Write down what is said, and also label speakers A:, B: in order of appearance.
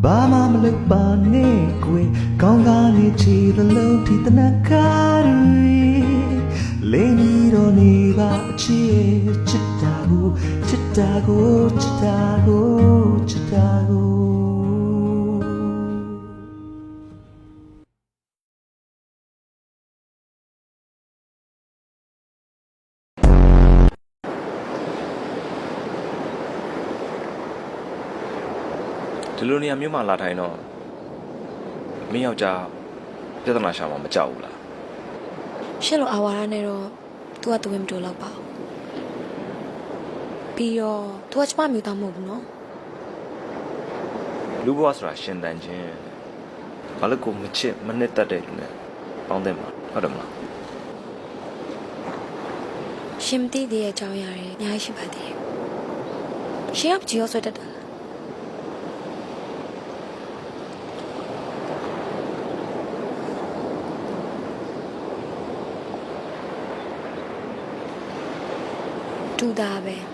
A: ဘာမှမလုပ်ပါနဲ့ကွယ်ကောင်းကားနေချီသလုံးထိတနက်ကားတွေလိမ့်ပြီးတော့နေပါအချစ်ချစ်တာကိုချစ်တာကိုချစ်တာကိုချစ်တာကို
B: ဒီလိုနေရာမျိုးမှာလာထိုင်တော့မင်းယောက်ျားပြဿနာရှာမှာမကြောက်ဘူးလား
C: ရှစ်လိုအာဝါဒနဲ့တော့ तू ကသူဝင်မတူတော့ပါဘူးပြီးတော့ तू ကကျမမျိုးသားမဟုတ်ဘူးနော်
B: လူဘဝဆိုတာရှင်တန်ခြင်းဘာလို့ကိုမချစ်မနစ်တတ်တဲ့လူနဲ့ပေါင်းတဲ့မှာဟုတ်တယ်မလား
C: ရှင်မသိသေးတဲ့အကြောင်းအရာတွေအများကြီးရှိပါသေးတယ်ရှင်ကကြည့်ရဆွဲတတ်တာလားတူတာပဲ